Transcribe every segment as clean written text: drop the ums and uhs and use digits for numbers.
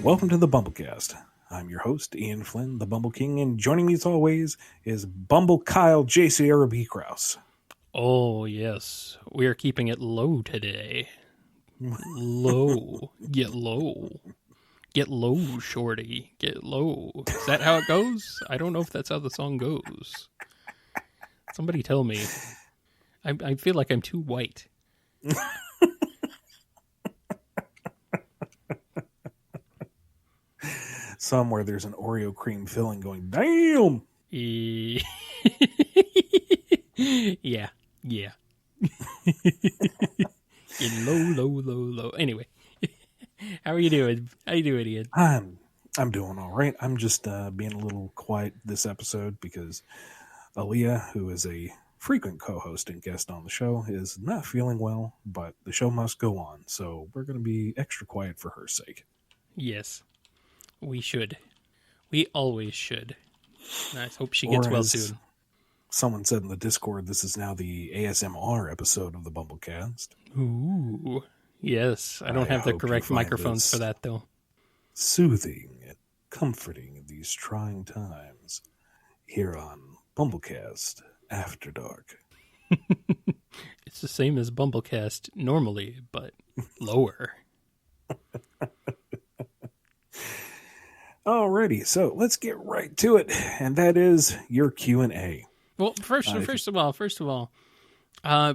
Welcome to the BumbleKast. I'm your host, Ian Flynn, the Bumble King, and joining me as always is Bumble Kyle J. Sierra B. Krause. Oh, yes. We are keeping it low today. Low. Get low. Get low, shorty. Get low. Is that how it goes? I don't know if that's how the song goes. Somebody tell me. I feel like I'm too white. Somewhere there's an Oreo cream filling going, damn! Yeah. Get low. Anyway, how are you doing? How you doing, Ian? I'm doing all right. I'm just being a little quiet this episode because Aaliyah, who is a frequent co-host and guest on the show, is not feeling well, but the show must go on, so we're going to be extra quiet for her sake. Yes, we should. We always should. I hope she gets well soon. Someone said in the Discord, this is now the ASMR episode of the BumbleKast. Ooh, yes. I don't have the correct microphones for that, though. Soothing and comforting in these trying times here on BumbleKast After Dark. It's the same as BumbleKast normally, but lower. Alrighty, so let's get right to it, and that is your Q&A. Well, first of all,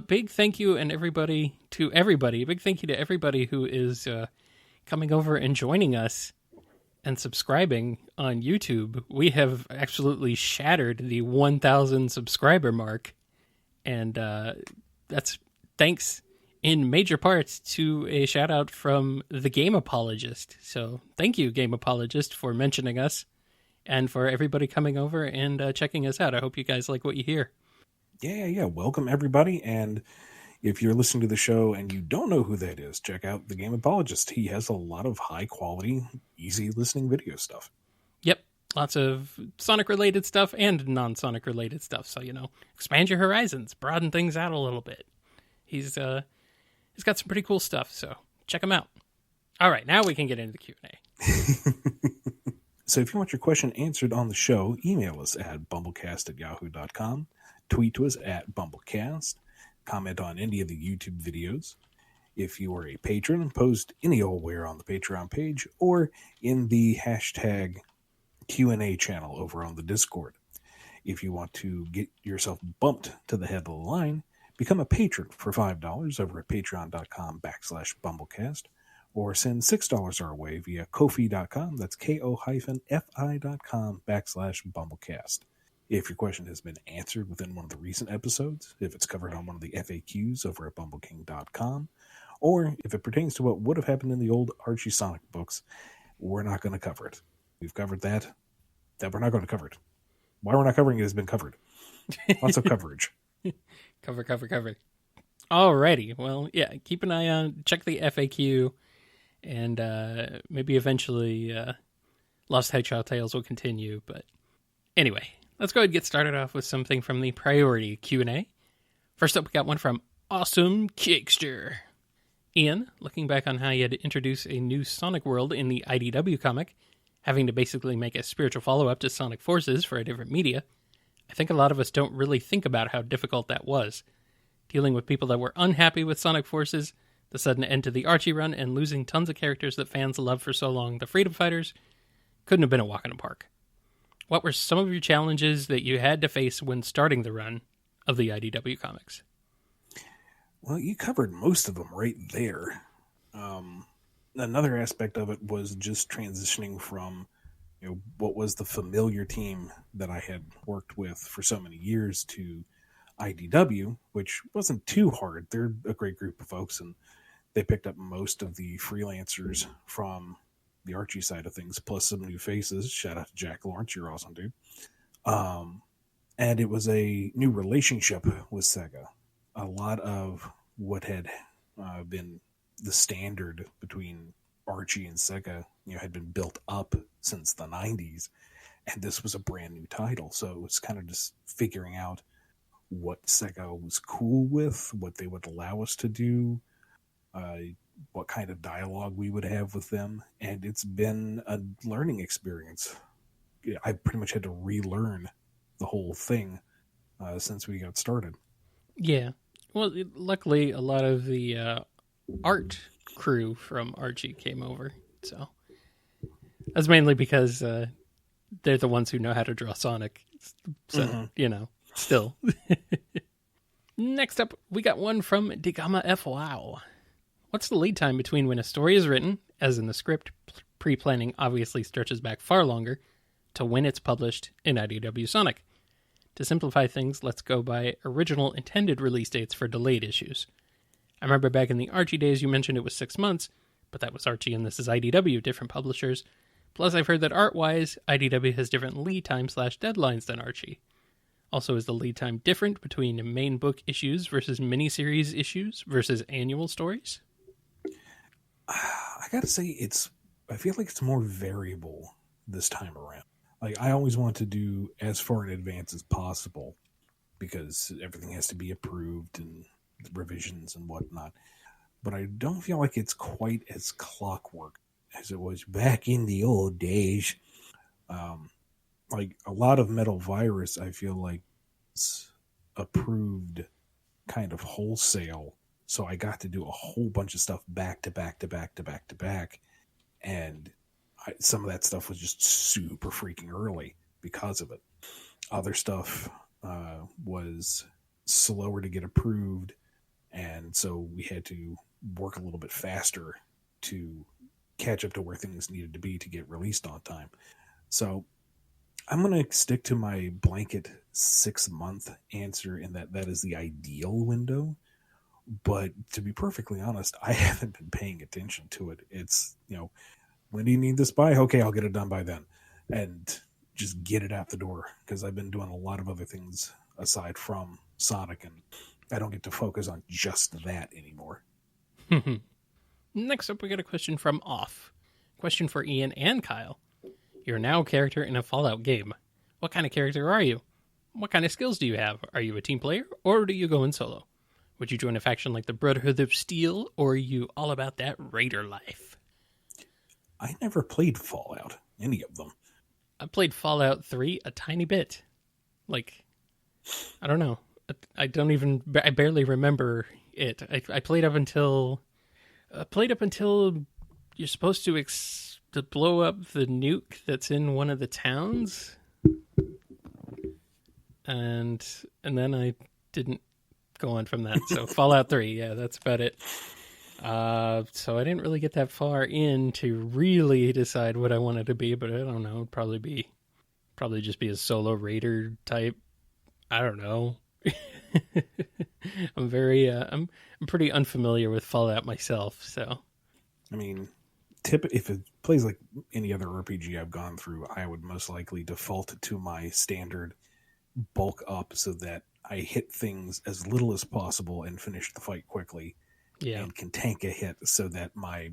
big thank you and big thank you to everybody who is coming over and joining us and subscribing on YouTube. We have absolutely shattered the 1,000 subscriber mark, and that's thanks in major parts to a shout out from the Game Apologist. So thank you, Game Apologist, for mentioning us and for everybody coming over and checking us out. I hope you guys like what you hear. Yeah. Welcome, everybody. And if you're listening to the show and you don't know who that is, check out the Game Apologist. He has a lot of high quality, easy listening video stuff. Yep. Lots of Sonic-related stuff and non-Sonic related stuff. So, expand your horizons, broaden things out a little bit. He's got some pretty cool stuff, so check him out. All right, now we can get into the Q&A. So if you want your question answered on the show, email us at bumblecast@yahoo.com, tweet to us at BumbleKast, comment on any of the YouTube videos. If you are a patron, post any old where on the Patreon page or in the hashtag Q&A channel over on the Discord. If you want to get yourself bumped to the head of the line, become a patron for $5 over at patreon.com/BumbleKast, or send $6 our way via Ko-fi.com. That's ko-fi.com/BumbleKast. If your question has been answered within one of the recent episodes, if it's covered on one of the FAQs over at BumbleKing.com, or if it pertains to what would have happened in the old Archie Sonic books, we're not going to cover it. We've covered that we're not going to cover it. Why we're not covering it has been covered. Lots of coverage. Cover. Alrighty. Well, yeah, keep an eye on, check the FAQ, and maybe eventually Lost Hedgehog Tales will continue. But anyway, let's go ahead and get started off with something from the priority Q&A. First up, we got one from AwesomeCakester. Ian, looking back on how you had to introduce a new Sonic world in the IDW comic, having to basically make a spiritual follow-up to Sonic Forces for a different media, I think a lot of us don't really think about how difficult that was. Dealing with people that were unhappy with Sonic Forces, the sudden end to the Archie run, and losing tons of characters that fans loved for so long, the Freedom Fighters, couldn't have been a walk in the park. What were some of your challenges that you had to face when starting the run of the IDW comics? Well, you covered most of them right there. Another aspect of it was just transitioning from what was the familiar team that I had worked with for so many years to IDW, which wasn't too hard. They're a great group of folks, and they picked up most of the freelancers from the Archie side of things, plus some new faces. Shout out to Jack Lawrence, you're awesome, dude. And it was a new relationship with Sega. A lot of what had been the standard between Archie and Sega, had been built up since the 90s, and this was a brand new title. So it was kind of just figuring out what Sega was cool with, what they would allow us to do, what kind of dialogue we would have with them, and it's been a learning experience. I pretty much had to relearn the whole thing since we got started. Yeah. Well, luckily, a lot of the art crew from Archie came over. So that's mainly because they're the ones who know how to draw Sonic. So, still. Next up, we got one from Digamma F. Wow. What's the lead time between when a story is written, as in the script, pre-planning obviously stretches back far longer, to when it's published in IDW Sonic? To simplify things, let's go by original intended release dates for delayed issues. I remember back in the Archie days you mentioned it was 6 months, but that was Archie and this is IDW, different publishers. Plus I've heard that art-wise, IDW has different lead time/deadlines than Archie. Also, is the lead time different between main book issues versus miniseries issues versus annual stories? I gotta say, I feel like it's more variable this time around. Like, I always want to do as far in advance as possible because everything has to be approved and revisions and whatnot. But I don't feel like it's quite as clockwork as it was back in the old days. Like a lot of Metal Virus, I feel like it's approved kind of wholesale. So I got to do a whole bunch of stuff back to back to back to back to back. And some of that stuff was just super freaking early because of it. Other stuff was slower to get approved. And so we had to work a little bit faster to catch up to where things needed to be to get released on time. So I'm going to stick to my blanket 6-month answer in that is the ideal window. But to be perfectly honest, I haven't been paying attention to it. It's, when do you need this by? Okay, I'll get it done by then. And just get it out the door because I've been doing a lot of other things aside from Sonic, and I don't get to focus on just that anymore. Next up, we got a question from Off. Question for Ian and Kyle. You're now a character in a Fallout game. What kind of character are you? What kind of skills do you have? Are you a team player, or do you go in solo? Would you join a faction like the Brotherhood of Steel, or are you all about that raider life? I never played Fallout, any of them. I played Fallout 3 a tiny bit. Like, I don't know. I barely remember it. I played up until you're supposed to blow up the nuke that's in one of the towns. And then I didn't go on from that. So Fallout 3, yeah, that's about it. So I didn't really get that far in to really decide what I wanted to be, but I don't know. It'd probably just be a solo raider type. I don't know. I'm pretty unfamiliar with Fallout myself, so. I mean, if it plays like any other RPG I've gone through, I would most likely default to my standard bulk up so that I hit things as little as possible and finish the fight quickly. Yeah. And can tank a hit so that my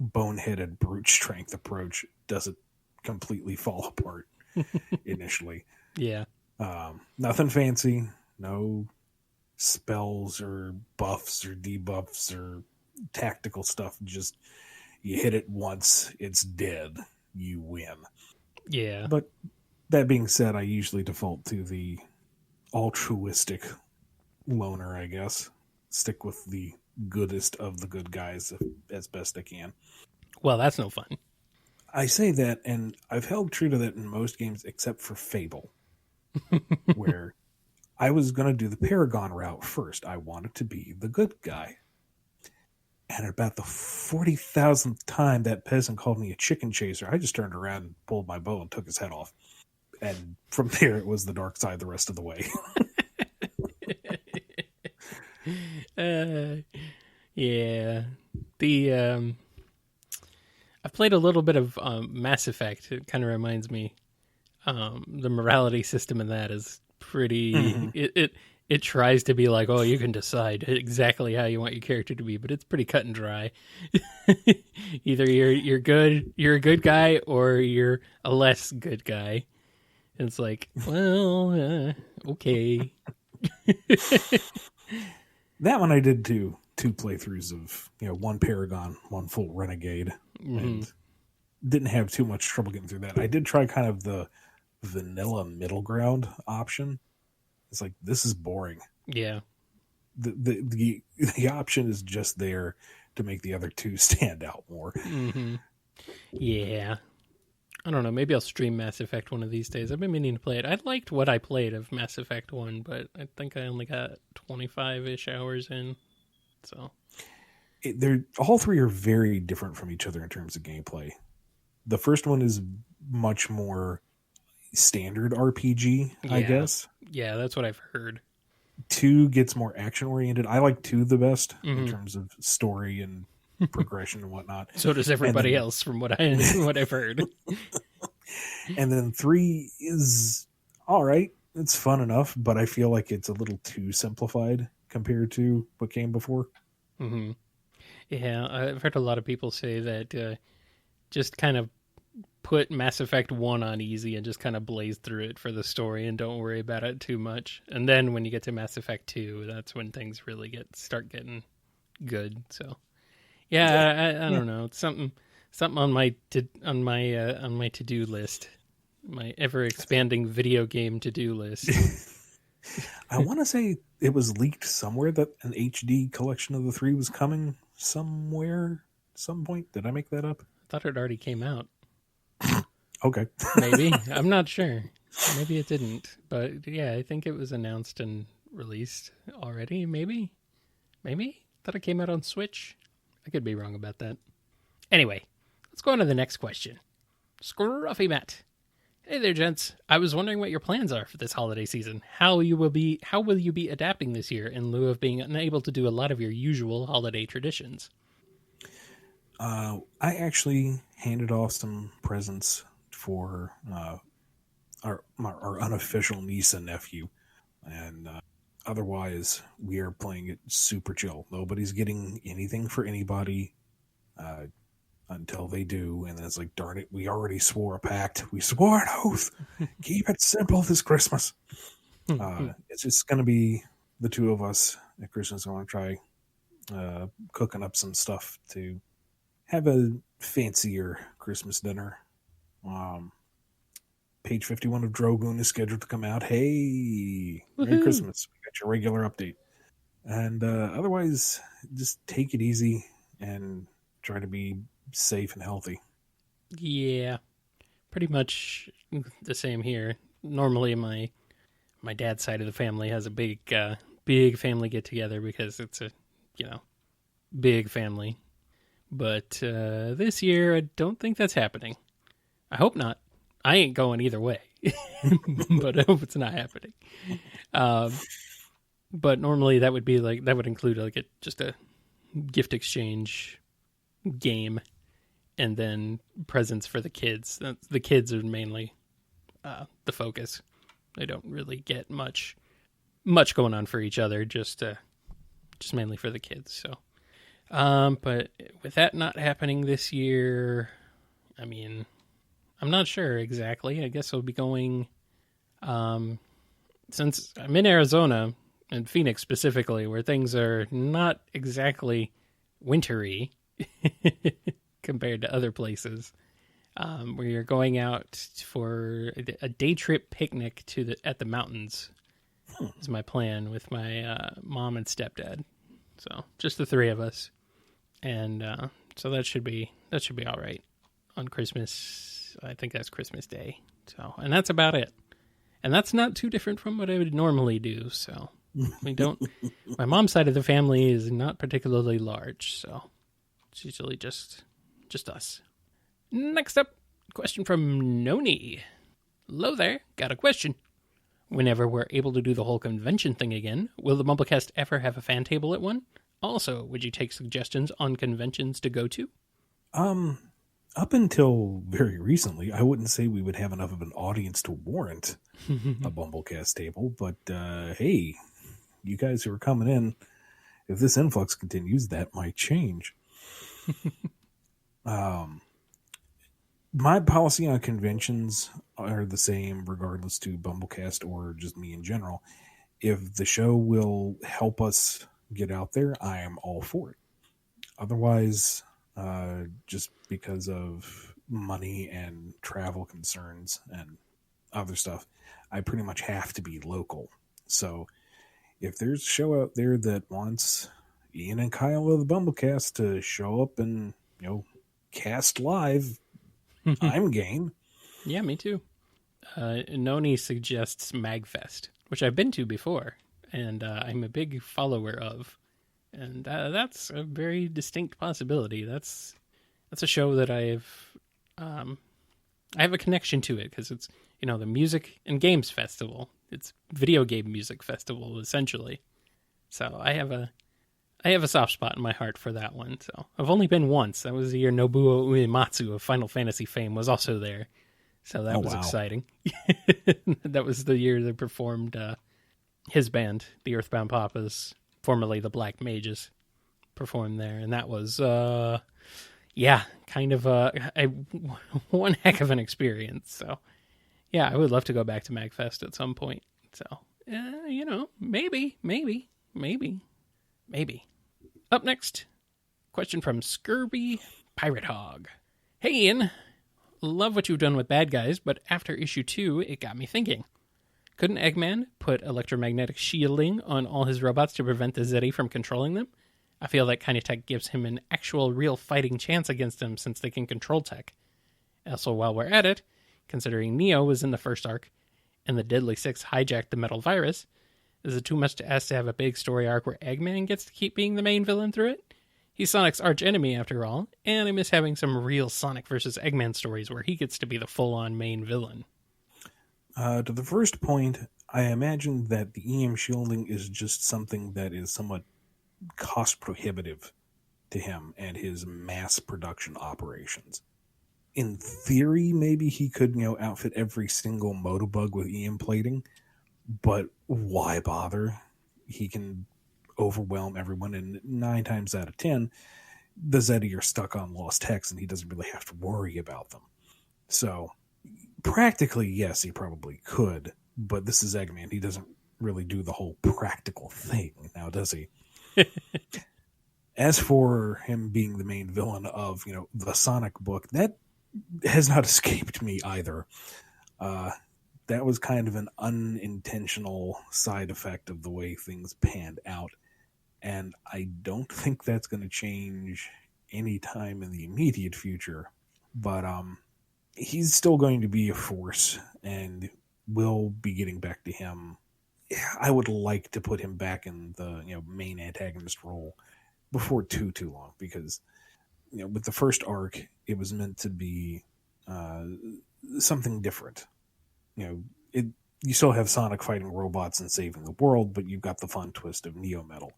boneheaded brute strength approach doesn't completely fall apart initially. Yeah. Nothing fancy. No spells or buffs or debuffs or tactical stuff. Just you hit it once, it's dead. You win. Yeah. But that being said, I usually default to the altruistic loner, I guess. Stick with the goodest of the good guys as best I can. Well, that's no fun. I say that, and I've held true to that in most games except for Fable, where I was going to do the Paragon route first. I wanted to be the good guy. And about the 40,000th time that peasant called me a chicken chaser, I just turned around and pulled my bow and took his head off. And from there, it was the dark side the rest of the way. Yeah. I've played a little bit of Mass Effect. It kind of reminds me. The morality system in that is pretty. Mm-hmm. It tries to be like, oh, you can decide exactly how you want your character to be, but it's pretty cut and dry. Either you're a good guy, or you're a less good guy. And it's like, well, okay. That one I did too. 2 playthroughs of, one Paragon, one full Renegade, Mm-hmm. and didn't have too much trouble getting through that. I did try kind of the vanilla middle ground option. It's like, this is boring. Yeah. The option is just there to make the other 2 stand out more. Mm-hmm. Yeah. I don't know. Maybe I'll stream Mass Effect one of these days. I've been meaning to play it. I liked what I played of Mass Effect 1, but I think I only got 25-ish hours in. So They're all 3 are very different from each other in terms of gameplay. The first one is much more standard RPG, I guess. Yeah, that's what I've heard. 2 gets more action oriented. I like 2 the best in Mhm. terms of story and progression and whatnot. So does everybody else, from what I've heard. And then 3 is all right. It's fun enough, but I feel like it's a little too simplified compared to what came before. Mm-hmm. Yeah, I've heard a lot of people say that just kind of put Mass Effect 1 on easy and just kind of blaze through it for the story and don't worry about it too much. And then when you get to Mass Effect 2, that's when things really start getting good. So yeah, I don't know. It's something on my to-do list. My ever-expanding video game to-do list. I want to say it was leaked somewhere that an HD collection of the 3 was coming somewhere, some point. Did I make that up? I thought it already came out. Okay. Maybe. I'm not sure. Maybe it didn't. But yeah, I think it was announced and released already. Maybe. Thought it came out on Switch. I could be wrong about that. Anyway, let's go on to the next question. Scruffy Matt. Hey there, gents. I was wondering what your plans are for this holiday season. How will you be adapting this year in lieu of being unable to do a lot of your usual holiday traditions? I actually handed off some presents for our unofficial niece and nephew, and otherwise we are playing it super chill. Nobody's getting anything for anybody until they do, and then it's like, darn it, we already swore a pact. We swore an oath. Keep it simple this Christmas. It's just going to be the 2 of us at Christmas. I want to try cooking up some stuff to have a fancier Christmas dinner. Page 51 of Drogoon is scheduled to come out. Hey, Merry Christmas. We got your regular update. And otherwise, just take it easy and try to be safe and healthy. Yeah, pretty much the same here. Normally, my dad's side of the family has a big family get together because it's a big family. But this year, I don't think that's happening. I hope not. I ain't going either way, but I hope it's not happening. But normally that would include just a gift exchange game, and then presents for the kids. The kids are mainly the focus. They don't really get much going on for each other. Just mainly for the kids. So, but with that not happening this year, I mean, I'm not sure exactly. I guess I'll be going, since I'm in Arizona and Phoenix specifically, where things are not exactly wintry compared to other places. We are going out for a day trip picnic at the mountains. Is my plan with my mom and stepdad. So just the 3 of us, and so that should be all right on Christmas. I think that's Christmas Day. So, and that's about it. And that's not too different from what I would normally do. So we don't. My mom's side of the family is not particularly large, so it's usually just us. Next up, question from Noni. Hello there, got a question. Whenever we're able to do the whole convention thing again, will the BumbleKast ever have a fan table at one? Also, would you take suggestions on conventions to go to? Up until very recently, I wouldn't say we would have enough of an audience to warrant a BumbleKast table, but hey, you guys who are coming in, if this influx continues, that might change. My policy on conventions are the same regardless to BumbleKast or just me in general. If the show will help us get out there, I am all for it. Otherwise, just because of money and travel concerns and other stuff, I pretty much have to be local. So if there's a show out there that wants Ian and Kyle of the BumbleKast to show up and, cast live, I'm game. Yeah, me too. Noni suggests MagFest, which I've been to before, and I'm a big follower of. And that's a very distinct possibility. That's a show that I have a connection to it because it's the music and games festival. It's video game music festival essentially. So I have a soft spot in my heart for that one. So I've only been once. That was the year Nobuo Uematsu of Final Fantasy fame was also there. So that was exciting. That was the year they performed his band, the Earthbound Papas, formerly the Black Mages, performed there. And that was, kind of one heck of an experience. So, yeah, I would love to go back to MagFest at some point. So, maybe. Up next, question from Scurvy Pirate Hog. Hey, Ian. Love what you've done with bad guys, but after issue 2, it got me thinking. Couldn't Eggman put electromagnetic shielding on all his robots to prevent the Zeti from controlling them? I feel that kind of tech gives him an actual real fighting chance against them since they can control tech. Also, while we're at it, considering Neo was in the first arc, and the Deadly Six hijacked the metal virus, is it too much to ask to have a big story arc where Eggman gets to keep being the main villain through it? He's Sonic's arch-enemy, after all, and I miss having some real Sonic versus Eggman stories where he gets to be the full-on main villain. To the first point, I imagine that the EM shielding is just something that is somewhat cost-prohibitive to him and his mass production operations. In theory, maybe he could, outfit every single Motobug with EM plating, but why bother? He can overwhelm everyone, and 9 times out of 10 the Zeti are stuck on lost techs and he doesn't really have to worry about them. So practically, yes, he probably could, but this is Eggman. He doesn't really do the whole practical thing now, does he? As for him being the main villain of the Sonic book, that has not escaped me either. That was kind of an unintentional side effect of the way things panned out. And I don't think that's going to change anytime in the immediate future. But he's still going to be a force, and we'll be getting back to him. I would like to put him back in the main antagonist role before too long, because with the first arc, it was meant to be something different. You still have Sonic fighting robots and saving the world, but you've got the fun twist of Neo Metal.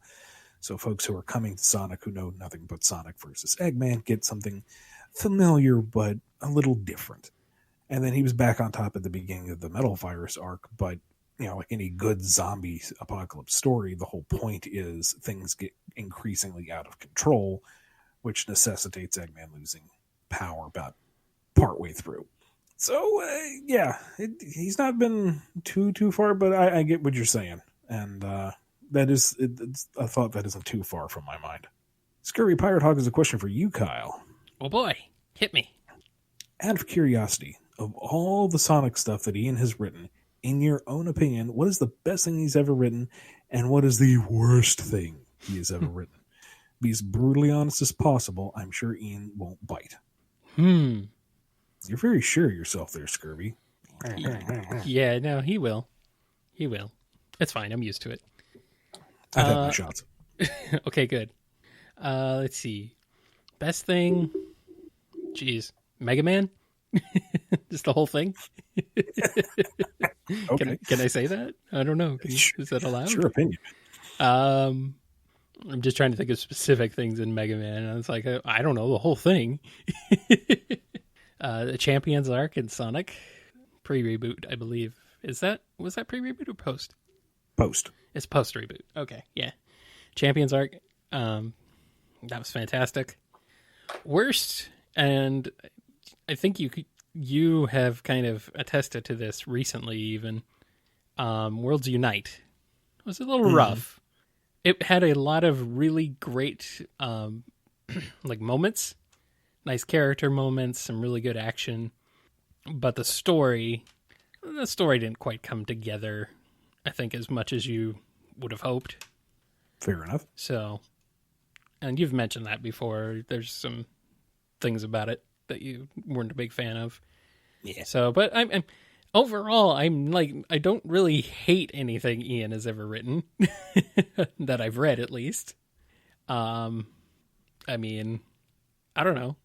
So folks who are coming to Sonic who know nothing but Sonic versus Eggman get something familiar but a little different. And then he was back on top at the beginning of the Metal Virus arc, but like any good zombie apocalypse story, the whole point is things get increasingly out of control, which necessitates Eggman losing power about partway through. So, he's not been too far, but I get what you're saying. And it's a thought that isn't too far from my mind. Scurry Pirate Hog is a question for you, Kyle. Oh boy, hit me. Out of curiosity, of all the Sonic stuff that Ian has written, in your own opinion, what is the best thing he's ever written, and what is the worst thing he has ever written? Be as brutally honest as possible. I'm sure Ian won't bite. You're very sure of yourself there, Scurvy. Yeah, no, he will. He will. It's fine. I'm used to it. I've had my shots. Okay, good. Let's see. Best thing. Jeez. Mega Man? Just the whole thing? Okay. Can I say that? I don't know. Is that allowed? It's your opinion. I'm just trying to think of specific things in Mega Man. And it's like, I don't know, the whole thing. The Champions arc in Sonic. Pre-reboot, I believe. Was that pre-reboot or post? Post. It's post-reboot. Okay, yeah. Champions arc. That was fantastic. Worst, and I think you have kind of attested to this recently even. Worlds Unite. It was a little rough. it had a lot of really great like moments, nice character moments, some really good action, but the story didn't quite come together, I think, as much as you would have hoped. Fair enough. So, and you've mentioned that before. There's some things about it that you weren't a big fan of. Yeah. So, but I'm overall, I'm like, I don't really hate anything Ian has ever written that I've read, at least. I mean, I don't know.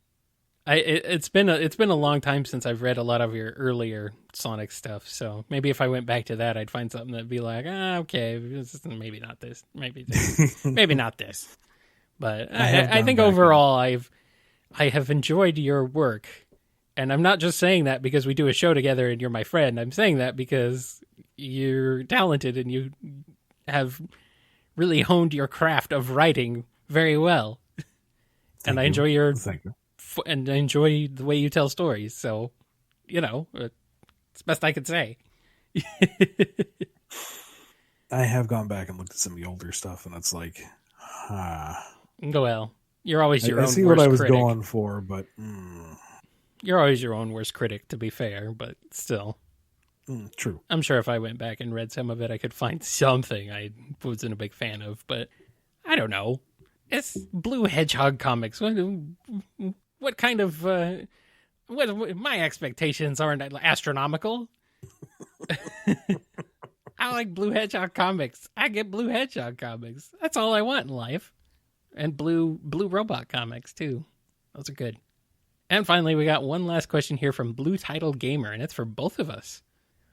It's been a long time since I've read a lot of your earlier Sonic stuff. So maybe if I went back to that, I'd find something that'd be like, okay, maybe not this, maybe this, maybe not this. But I think overall, I have enjoyed your work, and I'm not just saying that because we do a show together and you're my friend. I'm saying that because you're talented and you have really honed your craft of writing very well. And I enjoy and I enjoy the way you tell stories. So, it's the best I could say. I have gone back and looked at some of the older stuff, and it's like, well, you're always your own worst critic. I see what I was going for, but you're always your own worst critic, to be fair. But still, true. I'm sure if I went back and read some of it, I could find something I wasn't a big fan of. But I don't know. It's Blue Hedgehog comics. What kind of what my expectations aren't astronomical. I like Blue Hedgehog comics. I get Blue Hedgehog comics. That's all I want in life. And blue robot comics too. Those are good. And finally, we got one last question here from Blue Title Gamer, and it's for both of us.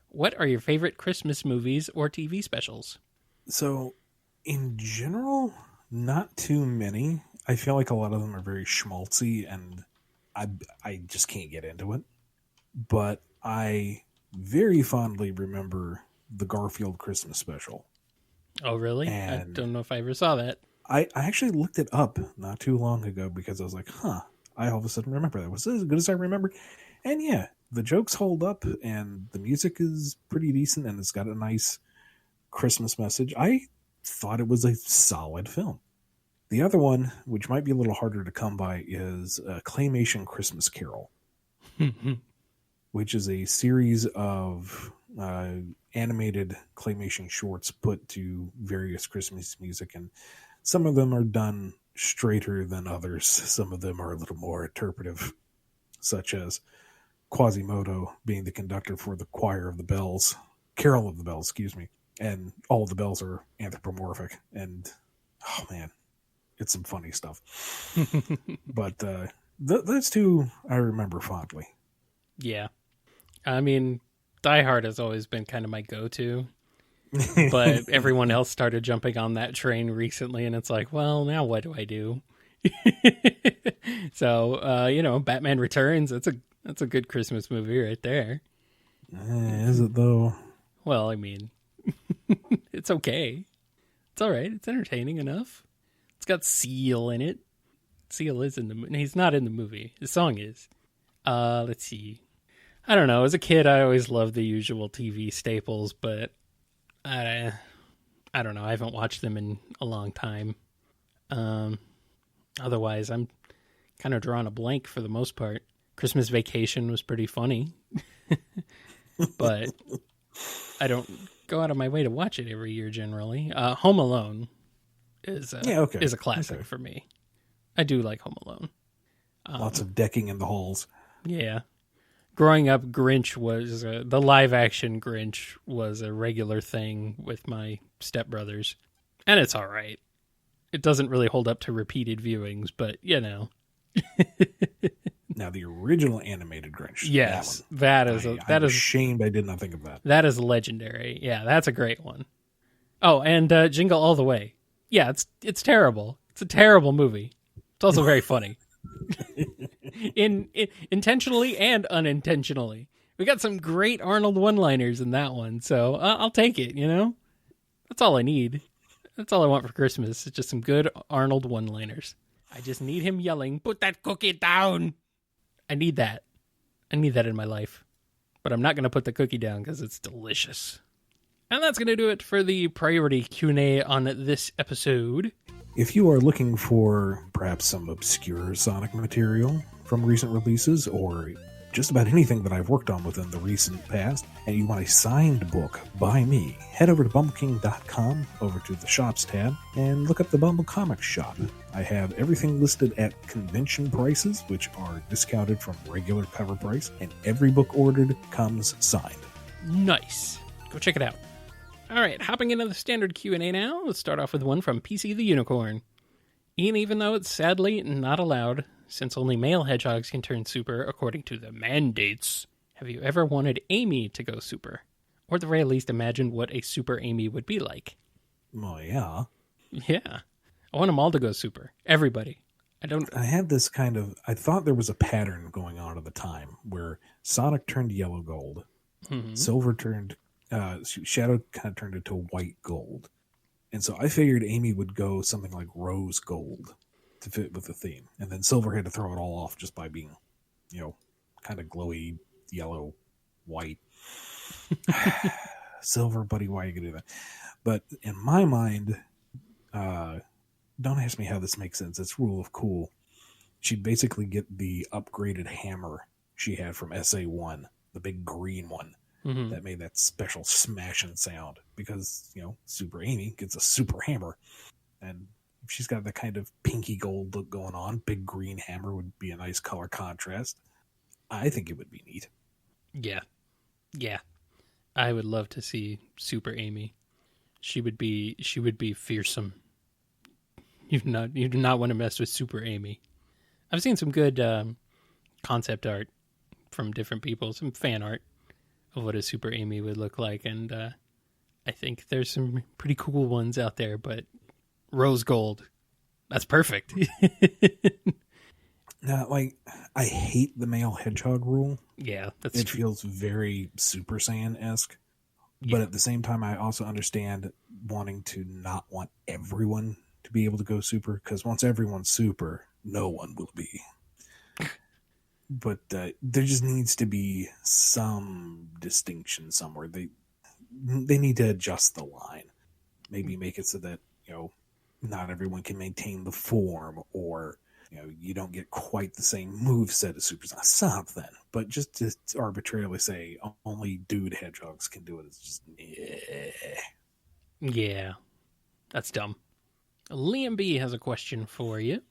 What are your favorite Christmas movies or TV specials? So, in general, not too many. I feel like a lot of them are very schmaltzy, and I just can't get into it. But I very fondly remember the Garfield Christmas special. Oh, really? And I don't know if I ever saw that. I actually looked it up not too long ago because I was like, I all of a sudden remember that. Was it as good as I remember? And yeah, the jokes hold up, and the music is pretty decent, and it's got a nice Christmas message. I thought it was a solid film. The other one, which might be a little harder to come by, is Claymation Christmas Carol, which is a series of animated claymation shorts put to various Christmas music, and some of them are done straighter than others. Some of them are a little more interpretive, such as Quasimodo being the conductor for the Choir of the Bells, Carol of the Bells, excuse me, and all the bells are anthropomorphic, and oh man, it's some funny stuff. But those two I remember fondly. Yeah. I mean, Die Hard has always been kind of my go-to, but everyone else started jumping on that train recently, and it's like, well, now what do I do? So, Batman Returns, that's a good Christmas movie right there. Is it though? Well, I mean, it's okay. It's all right. It's entertaining enough. It's got Seal in it. Seal is in the movie. He's not in the movie. The song is. Let's see. I don't know. As a kid, I always loved the usual TV staples, but I don't know. I haven't watched them in a long time. Otherwise, I'm kind of drawing a blank for the most part. Christmas Vacation was pretty funny, but I don't go out of my way to watch it every year generally. Home Alone is a classic for me. I do like Home Alone. Lots of decking in the halls. Yeah. Growing up, Grinch was the live action Grinch was a regular thing with my stepbrothers, and it's all right. It doesn't really hold up to repeated viewings, but Now the original animated Grinch. Yes, I'm ashamed I did not think of that. That is legendary. Yeah, that's a great one. Oh, and Jingle All the Way. Yeah, it's terrible. It's a terrible movie. It's also very funny. Intentionally and unintentionally. We got some great Arnold one-liners in that one, so I'll take it, That's all I need. That's all I want for Christmas. It's just some good Arnold one-liners. I just need him yelling, "Put that cookie down!" I need that. I need that in my life. But I'm not going to put the cookie down because it's delicious. And that's going to do it for the priority Q&A on this episode. If you are looking for perhaps some obscure Sonic material from recent releases, or just about anything that I've worked on within the recent past, and you want a signed book by me, head over to BumbleKing.com, over to the Shops tab, and look up the Bumble Comics shop. I have everything listed at convention prices, which are discounted from regular cover price, and every book ordered comes signed. Nice. Go check it out. All right, hopping into the standard Q&A now. Let's start off with one from PC the Unicorn. And even though it's sadly not allowed, since only male hedgehogs can turn super according to the mandates, have you ever wanted Amy to go super? Or at the very least imagine what a super Amy would be like? Well, yeah. Yeah. I want them all to go super. Everybody. I had this I thought there was a pattern going on at the time where Sonic turned yellow gold, Silver turned, Shadow kind of turned into white gold. And so I figured Amy would go something like rose gold to fit with the theme. And then Silver had to throw it all off just by being, kind of glowy, yellow, white. Silver, buddy, why are you going to do that? But in my mind, don't ask me how this makes sense. It's rule of cool. She'd basically get the upgraded hammer she had from SA1, the big green one. That made that special smashing sound because, Super Amy gets a super hammer. And if she's got that kind of pinky gold look going on, big green hammer would be a nice color contrast. I think it would be neat. Yeah. Yeah. I would love to see Super Amy. She would be fearsome. You do not want to mess with Super Amy. I've seen some good concept art from different people, some fan art of what a Super Amy would look like, and I think there's some pretty cool ones out there, but rose gold, that's perfect. Now, I hate the male hedgehog rule. Yeah, it feels very Super Saiyan-esque, but at the same time, I also understand wanting to not want everyone to be able to go super, because once everyone's super, no one will be. But there just needs to be some distinction somewhere. They need to adjust the line. Maybe make it so that, not everyone can maintain the form, or, you don't get quite the same moveset as Super Saiyan. Something. But just to arbitrarily say only dude hedgehogs can do it is just, Yeah. That's dumb. Liam B has a question for you.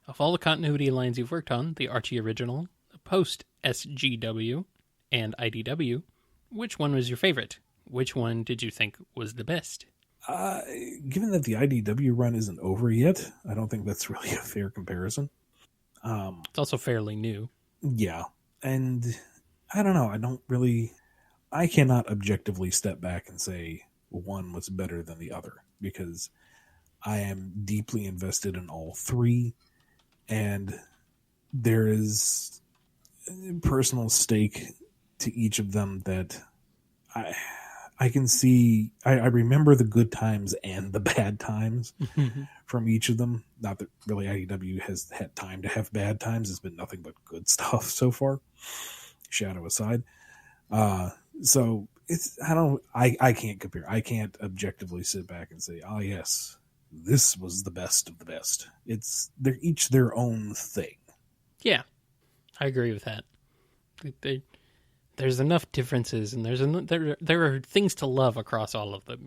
Of all the continuity lines you've worked on, the Archie original, the post SGW, and IDW, which one was your favorite? Which one did you think was the best? Given that the IDW run isn't over yet, I don't think that's really a fair comparison. It's also fairly new. Yeah. And I don't know. I cannot objectively step back and say one was better than the other, because I am deeply invested in all three. And there is personal stake to each of them that I can see. I remember the good times and the bad times from each of them. Not that really IDW has had time to have bad times. It's been nothing but good stuff so far, Shadow aside. So I can't compare. I can't objectively sit back and say, oh yes, this was the best of the best. They're each their own thing. Yeah, I agree with that. There's enough differences, and there are things to love across all of them,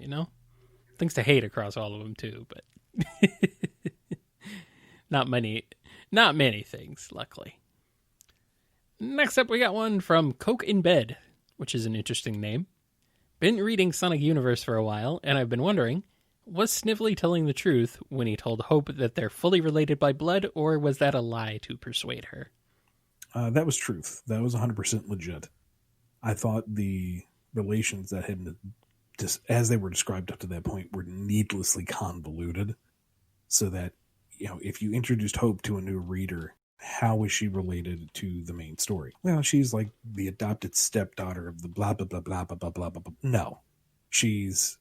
Things to hate across all of them too, but not many things, luckily. Next up, we got one from Coke in Bed, which is an interesting name. Been reading Sonic Universe for a while, and I've been wondering, was Snively telling the truth when he told Hope that they're fully related by blood, or was that a lie to persuade her? That was truth. That was 100% legit. I thought the relations that had, just as they were described up to that point, were needlessly convoluted, so that, if you introduced Hope to a new reader, how is she related to the main story? Well, she's like the adopted stepdaughter of the blah, blah, blah, blah, blah, blah, blah, blah. No. She's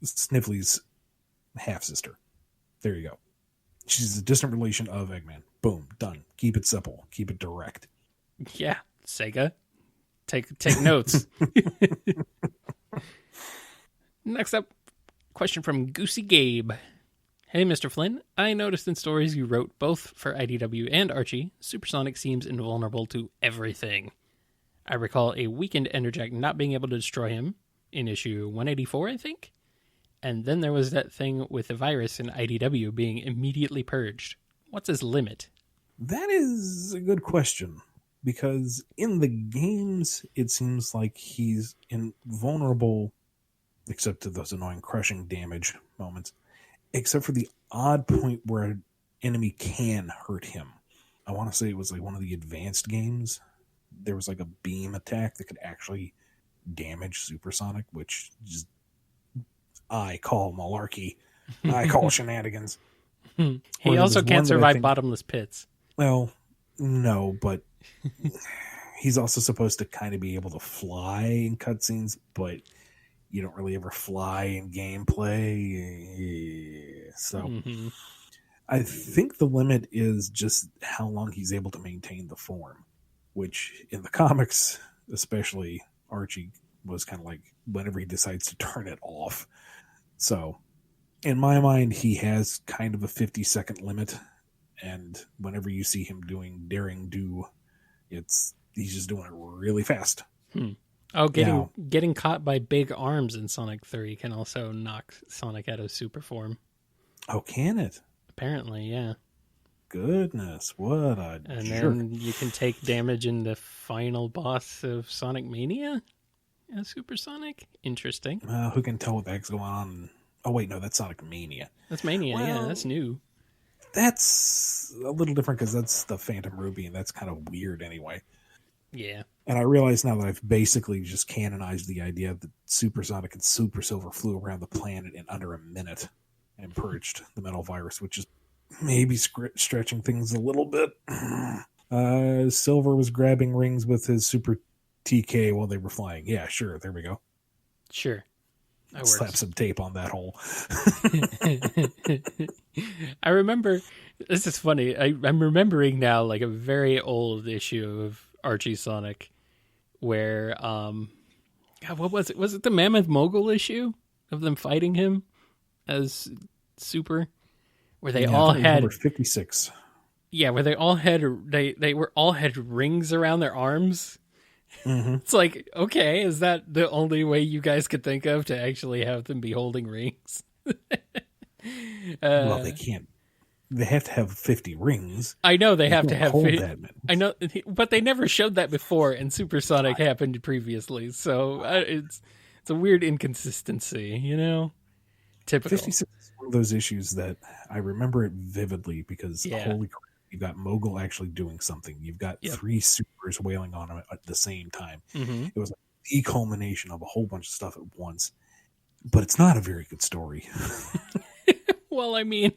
Snively's half-sister. There you go. She's a distant relation of Eggman. Boom. Done. Keep it simple. Keep it direct. Yeah. Sega. Take notes. Next up, question from Goosey Gabe. Hey, Mr. Flynn, I noticed in stories you wrote both for IDW and Archie, Supersonic seems invulnerable to everything. I recall a weakened Enerjack not being able to destroy him in issue 184, I think? And then there was that thing with the virus in IDW being immediately purged. What's his limit? That is a good question, because in the games, it seems like he's invulnerable, except to those annoying crushing damage moments, except for the odd point where an enemy can hurt him. I want to say it was like one of the advanced games. There was like a beam attack that could actually damage Supersonic, which just I call malarkey. I call shenanigans. He also can't survive bottomless pits. Well, no, but he's also supposed to kind of be able to fly in cutscenes, but you don't really ever fly in gameplay. So I think the limit is just how long he's able to maintain the form, which in the comics, especially Archie, was kind of like whenever he decides to turn it off. So in my mind, he has kind of a 50-second limit. And whenever you see him doing Daring Do, he's just doing it really fast. Oh, getting caught by big arms in Sonic 3 can also knock Sonic out of super form. Oh, can it? Apparently, yeah. Goodness, what a And jerk. then you can take damage in the final boss of Sonic Mania as Super Sonic. Interesting. Who can tell what the heck's going on? Oh, wait, no, that's Sonic Mania. That's Mania, yeah, that's new. That's a little different because that's the Phantom Ruby, and that's kind of weird anyway. Yeah. And I realize now that I've basically just canonized the idea that Supersonic and Super Silver flew around the planet in under a minute and purged the metal virus, which is maybe stretching things a little bit. Silver was grabbing rings with his Super TK while they were flying. Yeah, sure. There we go. Sure. Slap some tape on that hole. I remember, this is funny, I'm remembering now like a very old issue of Archie Sonic where, God, what was it? Was it the Mammoth Mogul issue of them fighting him as Super? Where they all had... Number 56. Yeah, where they all had, they were all had rings around their arms. Mm-hmm. It's like, okay, is that the only way you guys could think of to actually have them be holding rings? Well, they can't. They have to have 50 rings. I know they have to have 50. That many. I know, but they never showed that before, and Supersonic happened previously, so it's a weird inconsistency, you know? Typical. 56 is one of those issues that I remember it vividly because holy crap. You've got Mogul actually doing something. You've got three supers wailing on him at the same time. Mm-hmm. It was like the culmination of a whole bunch of stuff at once. But it's not a very good story. Well, I mean,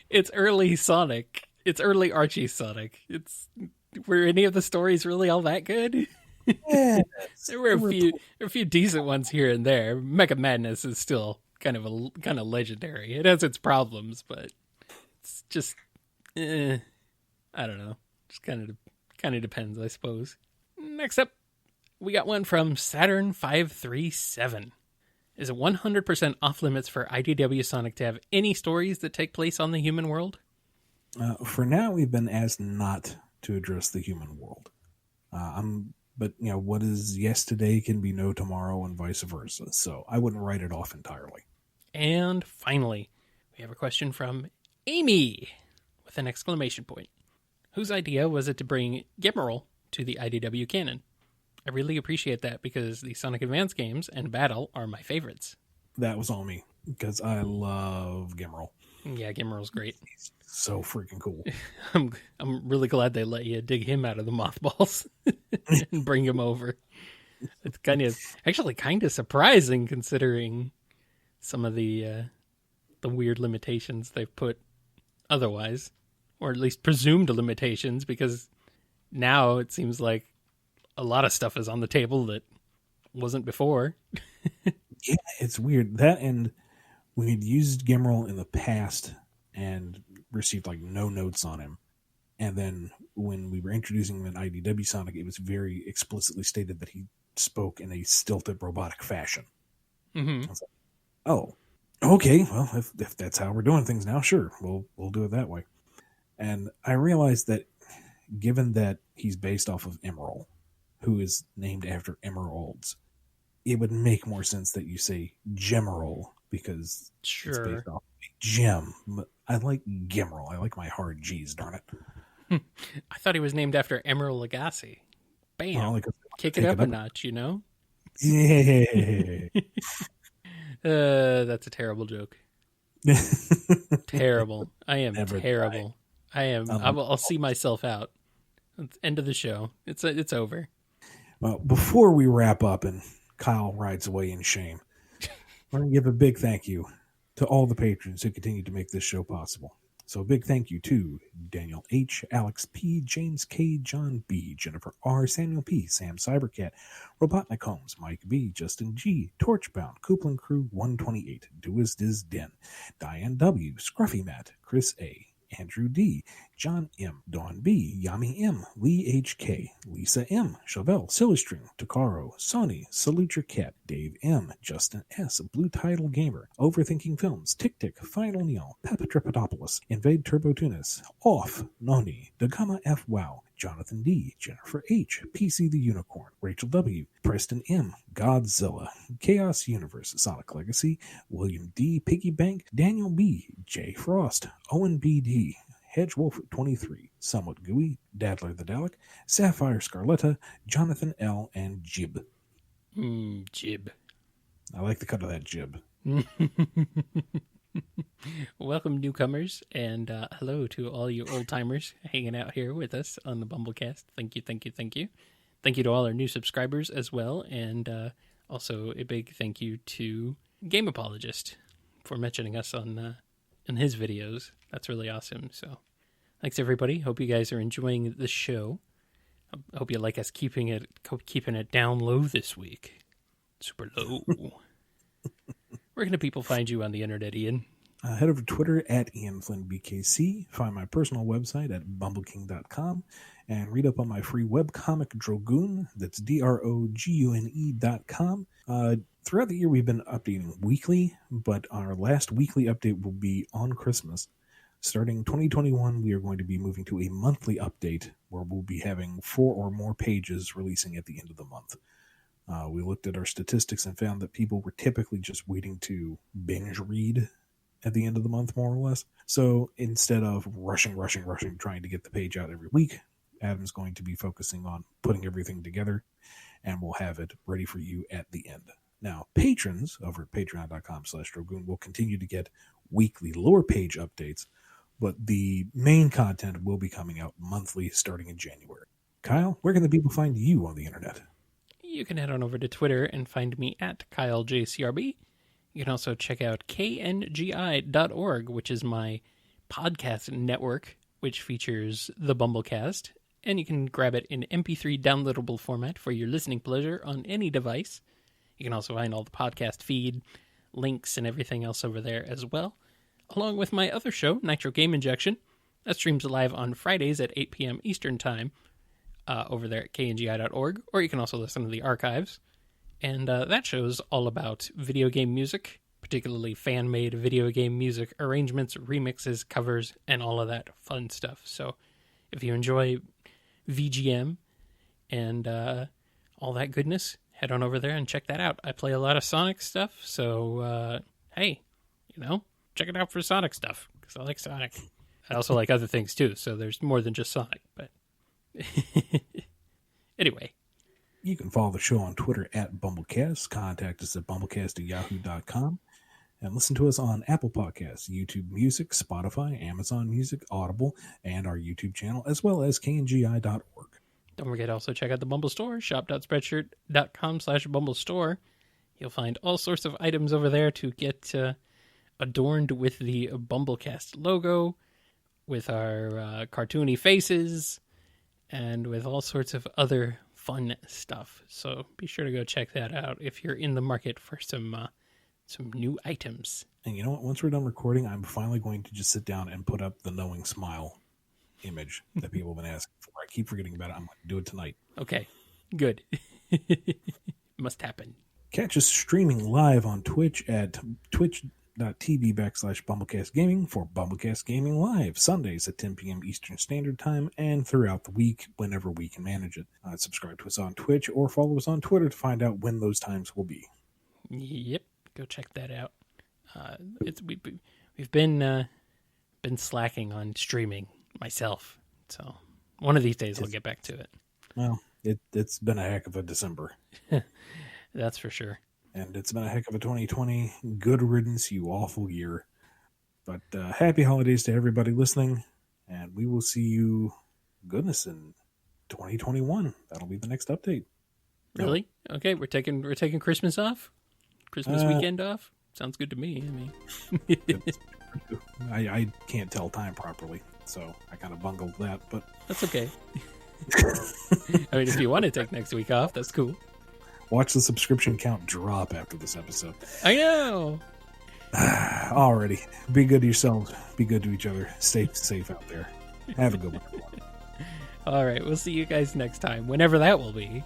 it's early Sonic. It's early Archie Sonic. Were any of the stories really all that good? Yes, there were a few decent ones here and there. Mega Madness is still kind of legendary. It has its problems, but it's just, I don't know. Just kind of depends, I suppose. Next up, we got one from Saturn537. Is it 100% off limits for IDW Sonic to have any stories that take place on the human world? For now, we've been asked not to address the human world. But what is yesterday can be no tomorrow, and vice versa. So I wouldn't write it off entirely. And finally, we have a question from Amy with an exclamation point. Whose idea was it to bring Gemerald to the IDW canon? I really appreciate that because the Sonic Advance games and Battle are my favorites. That was all me because I love Gemerald. Yeah, Gemerald's great. He's so freaking cool. I'm really glad they let you dig him out of the mothballs and bring him over. It's kind of surprising considering some of the weird limitations they've put otherwise, or at least presumed limitations, because now it seems like a lot of stuff is on the table that wasn't before. Yeah, it's weird. That, and we had used Gemerald in the past and received like no notes on him. And then when we were introducing him in IDW Sonic, it was very explicitly stated that he spoke in a stilted robotic fashion. Mm-hmm. I was like, oh, okay. Well, if that's how we're doing things now, sure, we'll do it that way. And I realized that given that he's based off of Emerald, who is named after emeralds, it would make more sense that you say Gemerald because it's based Sure. off of a gem. I like Gemerald. I like my hard G's, darn it. I thought he was named after Emerald Lagasse. Well, Bam. like, Kick it take up it a up. notch, you know? Yeah. That's a terrible joke. Terrible. I am Never die. terrible. I am. Unlike I'll see myself out. End of the show. It's over. Well, before we wrap up and Kyle rides away in shame, I want to give a big thank you to all the patrons who continue to make this show possible. So a big thank you to Daniel H., Alex P., James K., John B., Jennifer R., Samuel P., Sam Cybercat, Robotnik Holmes, Mike B., Justin G., Torchbound, Coupland Crew 128, Dois Diz Den, Diane W., Scruffy Matt, Chris A., Andrew D., John M., Dawn B., Yami M., Lee H.K., Lisa M., Chauvel, Silverstring, Takaro, Sony, Salute Your Cat, Dave M., Justin S., Blue Tidal Gamer, Overthinking Films, Tick Tick, Final Neil, Papa Tripodopoulos, Invade Turbo Tunis, Off, Noni, Digamma F. Wow, Jonathan D., Jennifer H., PC the Unicorn, Rachel W., Preston M., Godzilla, Chaos Universe, Sonic Legacy, William D., Piggy Bank, Daniel B., J. Frost, Owen B. D., Hedgewolf 23, Somewhat Gooey, Dadler the Dalek, Sapphire Scarletta, Jonathan L., and Jib. Jib. I like the cut of that jib. Welcome, newcomers, and hello to all you old timers hanging out here with us on the BumbleKast. Thank you, thank you, thank you. Thank you to all our new subscribers as well, and also a big thank you to Game Apologist for mentioning us on his videos. That's really awesome. So, thanks everybody. Hope you guys are enjoying the show. I hope you like us keeping it down low this week, super low. Where can the people find you on the internet, Ian? Head over to Twitter at IanFlynnBKC. Find my personal website at bumbleking.com and read up on my free webcomic Drogoon. That's DROGUNE.com. Throughout the year, we've been updating weekly, but our last weekly update will be on Christmas. Starting 2021, we are going to be moving to a monthly update where we'll be having 4 or more pages releasing at the end of the month. We looked at our statistics and found that people were typically just waiting to binge read at the end of the month, more or less. So instead of rushing, trying to get the page out every week, Adam's going to be focusing on putting everything together, and we'll have it ready for you at the end. Now, patrons over at patreon.com/Drogoon will continue to get weekly lore page updates, but the main content will be coming out monthly starting in January. Kyle, where can the people find you on the internet? You can head on over to Twitter and find me at KyleJCRB. You can also check out kngi.org, which is my podcast network, which features the BumbleKast, and you can grab it in MP3 downloadable format for your listening pleasure on any device. You can also find all the podcast feed, links, and everything else over there as well, along with my other show, Nitro Game Injection, that streams live on Fridays at 8 p.m. Eastern Time over there at kngi.org, or you can also listen to the archives. And that show's all about video game music, particularly fan-made video game music arrangements, remixes, covers, and all of that fun stuff. So if you enjoy VGM and all that goodness, head on over there and check that out. I play a lot of Sonic stuff, so hey, check it out for Sonic stuff, because I like Sonic. I also like other things too, so there's more than just Sonic, but anyway. You can follow the show on Twitter at BumbleKast, contact us at BumbleKast@yahoo.com, and listen to us on Apple Podcasts, YouTube Music, Spotify, Amazon Music, Audible, and our YouTube channel, as well as kngi.org. Don't forget to also check out the Bumble Store, shop.spreadshirt.com/BumbleStore. You'll find all sorts of items over there to get adorned with the BumbleKast logo, with our cartoony faces, and with all sorts of other fun stuff. So be sure to go check that out if you're in the market for some new items. And you know what? Once we're done recording, I'm finally going to just sit down and put up the knowing smile image that people have been asking for. I keep forgetting about it. I'm going to do it tonight. Okay, good. Must happen. Catch us streaming live on Twitch at twitch.tv/BumbleKast Gaming for BumbleKast Gaming Live, Sundays at 10 p.m. Eastern Standard Time and throughout the week whenever we can manage it. Subscribe to us on Twitch or follow us on Twitter to find out when those times will be. Yep, go check that out. We've been slacking on streaming myself, so one of these days I'll get back to it. Well, it's been a heck of a December. That's for sure. And it's been a heck of a 2020. Good riddance, you awful year. But happy holidays to everybody listening. And we will see you, goodness, in 2021. That'll be the next update. Really? No. Okay, we're taking Christmas off? Christmas weekend off? Sounds good to me. I can't tell time properly, so I kind of bungled that. But that's okay. I mean, if you want to take next week off, that's cool. Watch the subscription count drop after this episode. I know. Alrighty. Be good to yourselves. Be good to each other. Stay safe out there. Have a good one. All right. We'll see you guys next time. Whenever that will be.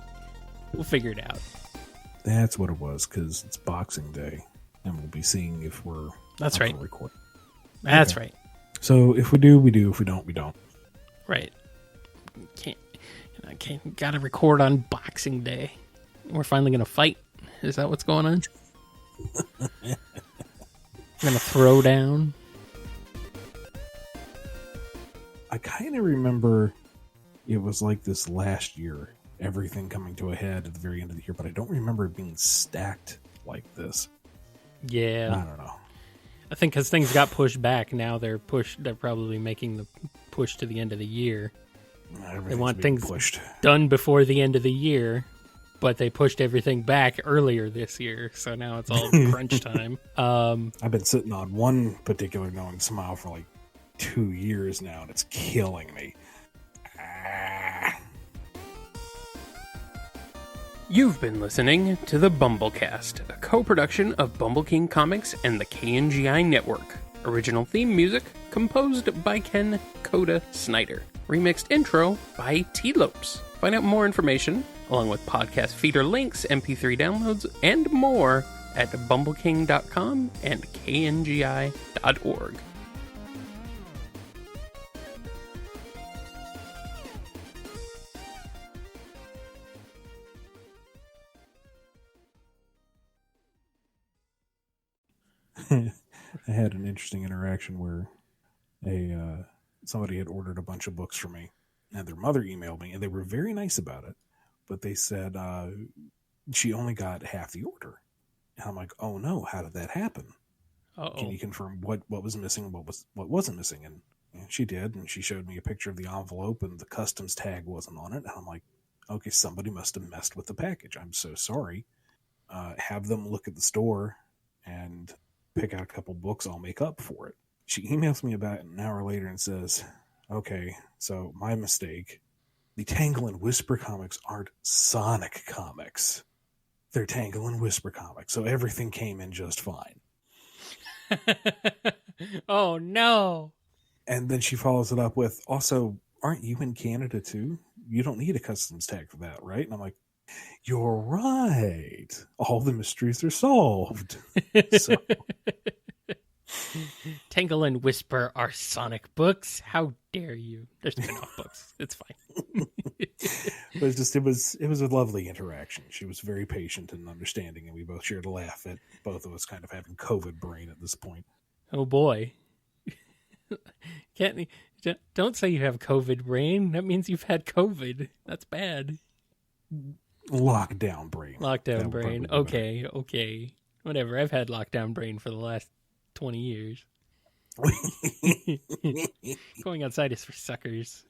We'll figure it out. That's what it was, because it's Boxing Day. And we'll be seeing if we're recording. That's right. So if we do, we do. If we don't, we don't. Right. Gotta record on Boxing Day. We're finally going to fight. Is that what's going on? We're going to throw down. I kind of remember it was like this last year. Everything coming to a head at the very end of the year. But I don't remember it being stacked like this. Yeah. I don't know. I think because things got pushed back. Now they're probably making the push to the end of the year. They want things done before the end of the year. But they pushed everything back earlier this year, so now it's all crunch time. I've been sitting on one particular knowing smile for like 2 years now, and it's killing me. You've been listening to the BumbleKast, a co-production of Bumble King Comics and the KNGI Network. Original theme music composed by Ken Coda Snyder. Remixed intro by T-Lopes. Find out more information, along with podcast feeder links, MP3 downloads, and more at bumbleking.com and kngi.org. I had an interesting interaction where somebody had ordered a bunch of books for me, and their mother emailed me, and they were very nice about it. But they said she only got half the order. And I'm like, oh no, how did that happen? Uh-oh. Can you confirm what was missing, what wasn't missing? And she did, and she showed me a picture of the envelope, and the customs tag wasn't on it. And I'm like, okay, somebody must have messed with the package. I'm so sorry. Have them look at the store and pick out a couple books. I'll make up for it. She emails me about an hour later and says, okay, so my mistake. The Tangle and Whisper comics aren't Sonic comics. They're Tangle and Whisper comics, so everything came in just fine. Oh, no. And then she follows it up with, also, aren't you in Canada too? You don't need a customs tag for that, right? And I'm like, you're right. All the mysteries are solved. So. Tangle and Whisper are Sonic books. How dare you? They're spin-off books. It's fine. It was a lovely interaction. She was very patient and understanding, and we both shared a laugh at both of us kind of having COVID brain at this point. Oh boy. Don't say you have COVID brain. That means you've had COVID. That's bad. Lockdown brain. Lockdown brain. Okay. Whatever. I've had lockdown brain for the last 20 years. Going outside is for suckers.